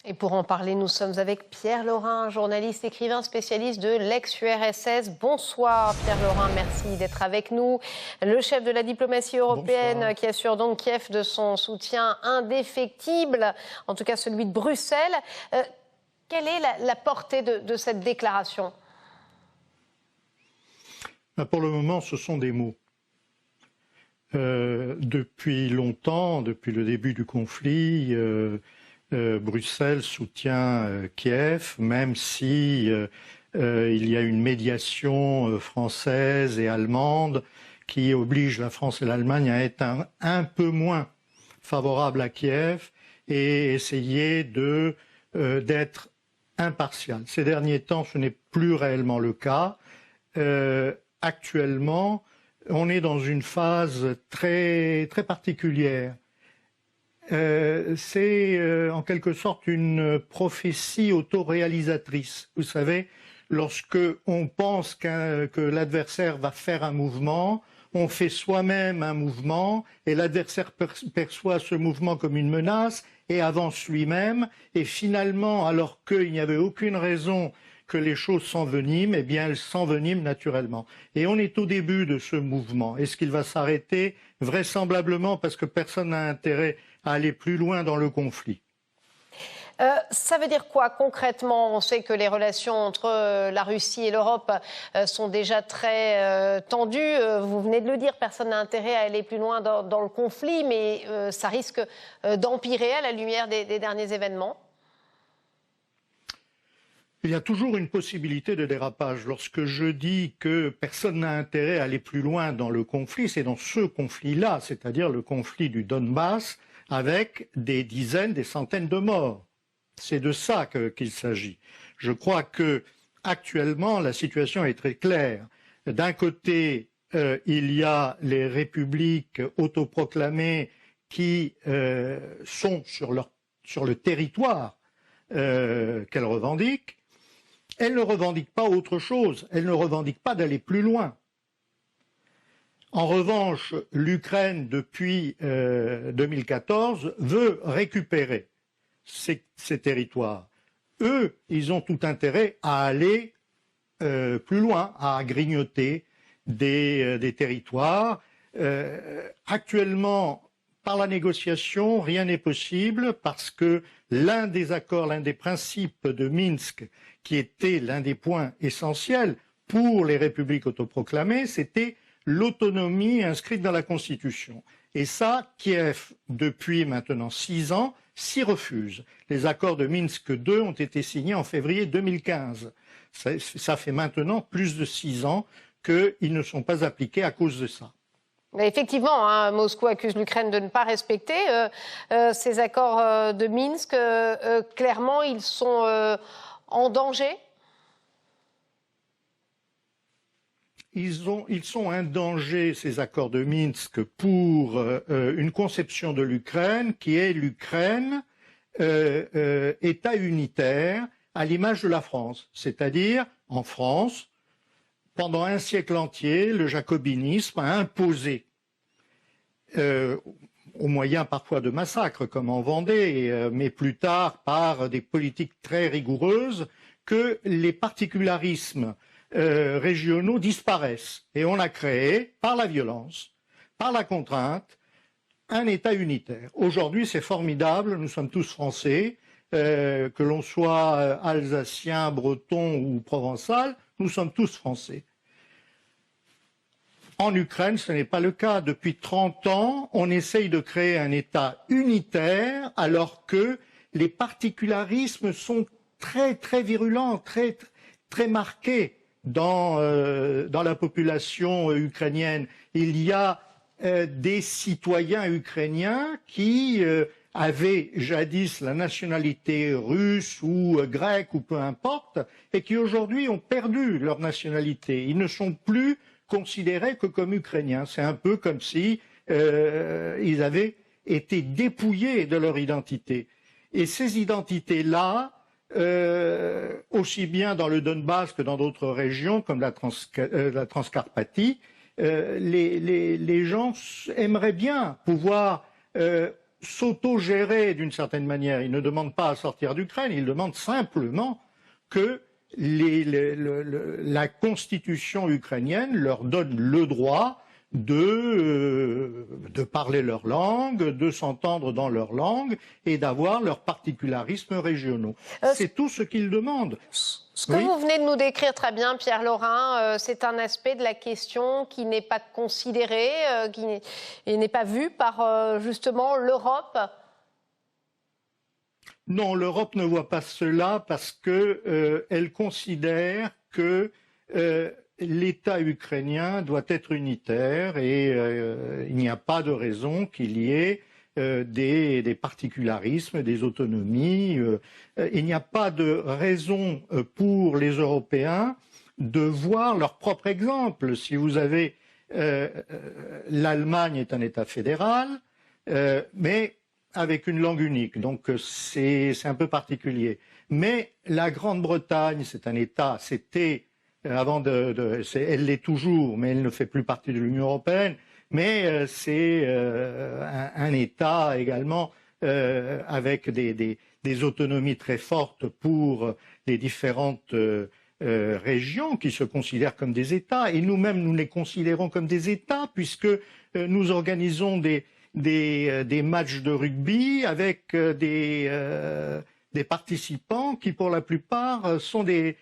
Et pour en parler, nous sommes avec Pierre Laurin, journaliste, écrivain, spécialiste de l'ex-URSS. Bonsoir Pierre Laurin, merci d'être avec nous. Le chef de la diplomatie européenne. Bonsoir. Qui assure donc Kiev de son soutien indéfectible, en tout cas celui de Bruxelles. Quelle est la portée de cette déclaration ? Pour le moment, ce sont des mots. Depuis longtemps, depuis le début du conflit, Bruxelles soutient Kiev, même si il y a une médiation française et allemande qui oblige la France et l'Allemagne à être un peu moins favorables à Kiev et essayer d'être impartial. Ces derniers temps, ce n'est plus réellement le cas. Actuellement, on est dans une phase très, très particulière. C'est en quelque sorte une prophétie autoréalisatrice. Vous savez, lorsque on pense que l'adversaire va faire un mouvement, on fait soi-même un mouvement et l'adversaire perçoit ce mouvement comme une menace et avance lui-même. Et finalement, alors qu'il n'y avait aucune raison que les choses s'enveniment, eh bien elles s'enveniment naturellement. Et on est au début de ce mouvement. Est-ce qu'il va s'arrêter ? Vraisemblablement parce que personne n'a intérêt à aller plus loin dans le conflit. Ça veut dire quoi concrètement ? On sait que les relations entre la Russie et l'Europe sont déjà très tendues. Vous venez de le dire, personne n'a intérêt à aller plus loin dans le conflit, mais ça risque d'empirer à la lumière des derniers événements. Il y a toujours une possibilité de dérapage. Lorsque je dis que personne n'a intérêt à aller plus loin dans le conflit, c'est dans ce conflit-là, c'est-à-dire le conflit du Donbass, avec des dizaines, des centaines de morts. C'est de ça qu'il s'agit. Je crois que actuellement la situation est très claire. D'un côté, il y a les républiques autoproclamées qui sont sur le territoire qu'elles revendiquent. Elles ne revendiquent pas autre chose. Elles ne revendiquent pas d'aller plus loin. En revanche, l'Ukraine, depuis 2014, veut récupérer ces territoires. Eux, ils ont tout intérêt à aller plus loin, à grignoter des territoires. Actuellement, par la négociation, rien n'est possible parce que l'un des accords, l'un des principes de Minsk, qui était l'un des points essentiels pour les républiques autoproclamées, c'était l'autonomie inscrite dans la Constitution. Et ça, Kiev, depuis maintenant 6 ans, s'y refuse. Les accords de Minsk II ont été signés en février 2015. Ça fait maintenant plus de 6 ans qu'ils ne sont pas appliqués à cause de ça. Mais effectivement, Moscou accuse l'Ukraine de ne pas respecter ces accords de Minsk. Clairement, ils sont en danger ? Ils sont un danger, ces accords de Minsk, pour une conception de l'Ukraine qui est l'Ukraine État unitaire à l'image de la France. C'est-à-dire, en France, pendant un siècle entier, le jacobinisme a imposé, au moyen parfois de massacres comme en Vendée, mais plus tard par des politiques très rigoureuses, que les particularismes régionaux disparaissent. Et on a créé, par la violence, par la contrainte, un État unitaire. Aujourd'hui, c'est formidable, nous sommes tous français, que l'on soit alsacien, breton ou provençal, nous sommes tous français. En Ukraine, ce n'est pas le cas. Depuis 30 ans, on essaye de créer un État unitaire alors que les particularismes sont très, très virulents, très, très marqués dans la population ukrainienne. Il y a des citoyens ukrainiens qui avaient jadis la nationalité russe ou grecque ou peu importe, et qui aujourd'hui ont perdu leur nationalité. Ils ne sont plus considérés que comme ukrainiens. C'est un peu comme si ils avaient été dépouillés de leur identité. Et ces identités-là, aussi bien dans le Donbass que dans d'autres régions comme la Transcarpathie, les gens aimeraient bien pouvoir s'auto-gérer d'une certaine manière. Ils ne demandent pas à sortir d'Ukraine, ils demandent simplement que la constitution ukrainienne leur donne le droit de parler leur langue, de s'entendre dans leur langue et d'avoir leurs particularismes régionaux. C'est tout ce qu'ils demandent. Ce que vous venez de nous décrire très bien, Pierre Laurin, c'est un aspect de la question qui n'est pas considéré, qui n'est pas vu par justement l'Europe. Non, l'Europe ne voit pas cela parce que elle considère que l'État ukrainien doit être unitaire et il n'y a pas de raison qu'il y ait des particularismes, des autonomies. Il n'y a pas de raison pour les Européens de voir leur propre exemple. Si vous avez l'Allemagne est un État fédéral, mais avec une langue unique, donc c'est un peu particulier. Mais la Grande-Bretagne, c'est un État, c'était elle l'est toujours, mais elle ne fait plus partie de l'Union européenne. Mais c'est un État également avec des autonomies très fortes pour les différentes régions qui se considèrent comme des États. Et nous-mêmes, nous les considérons comme des États puisque nous organisons des matchs de rugby avec des participants qui, pour la plupart, sont des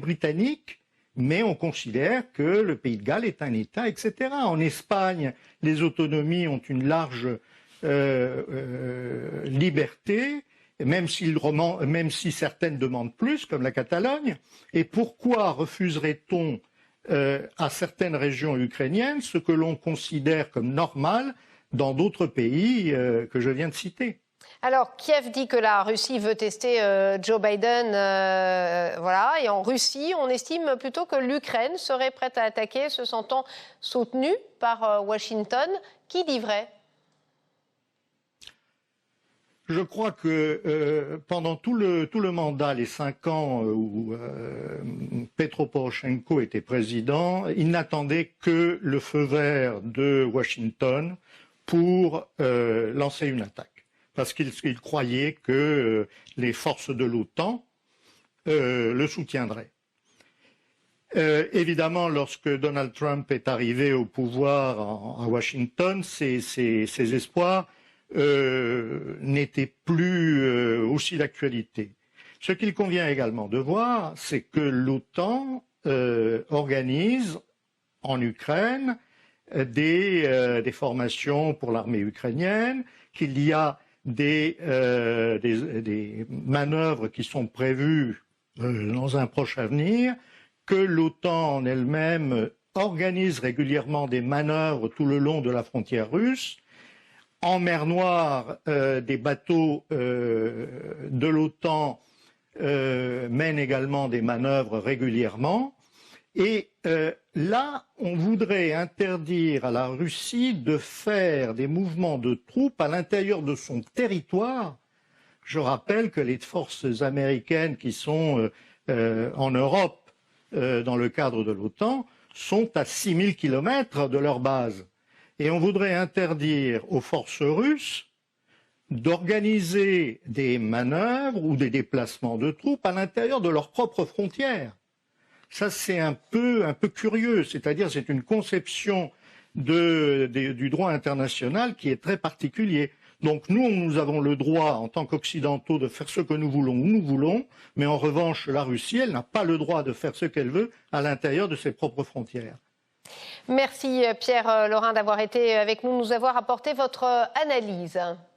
Britanniques, mais on considère que le Pays de Galles est un État, etc. En Espagne, les autonomies ont une large liberté, même si certaines demandent plus, comme la Catalogne. Et pourquoi refuserait-on à certaines régions ukrainiennes ce que l'on considère comme normal dans d'autres pays que je viens de citer? Alors, Kiev dit que la Russie veut tester Joe Biden, voilà. Et en Russie, on estime plutôt que l'Ukraine serait prête à attaquer, se sentant soutenue par Washington. Qui dit vrai? Je crois que pendant tout le mandat, les 5 ans où Petro Poroshenko était président, il n'attendait que le feu vert de Washington pour lancer une attaque. Parce qu'il croyait que les forces de l'OTAN le soutiendraient. Évidemment, lorsque Donald Trump est arrivé au pouvoir à Washington, ses espoirs n'étaient plus aussi d'actualité. Ce qu'il convient également de voir, c'est que l'OTAN organise en Ukraine des formations pour l'armée ukrainienne, qu'il y a des manœuvres qui sont prévues dans un proche avenir, que l'OTAN en elle-même organise régulièrement des manœuvres tout le long de la frontière russe. En mer Noire, des bateaux de l'OTAN mènent également des manœuvres régulièrement. Et là, on voudrait interdire à la Russie de faire des mouvements de troupes à l'intérieur de son territoire. Je rappelle que les forces américaines qui sont en Europe, dans le cadre de l'OTAN, sont à 6000 kilomètres de leur base. Et on voudrait interdire aux forces russes d'organiser des manœuvres ou des déplacements de troupes à l'intérieur de leurs propres frontières. Ça, c'est un peu curieux, c'est-à-dire c'est une conception du droit international qui est très particulier. Donc nous avons le droit, en tant qu'Occidentaux, de faire ce que nous voulons où nous voulons, mais en revanche, la Russie, elle n'a pas le droit de faire ce qu'elle veut à l'intérieur de ses propres frontières. Merci Pierre Laurin d'avoir été avec nous, nous avoir apporté votre analyse.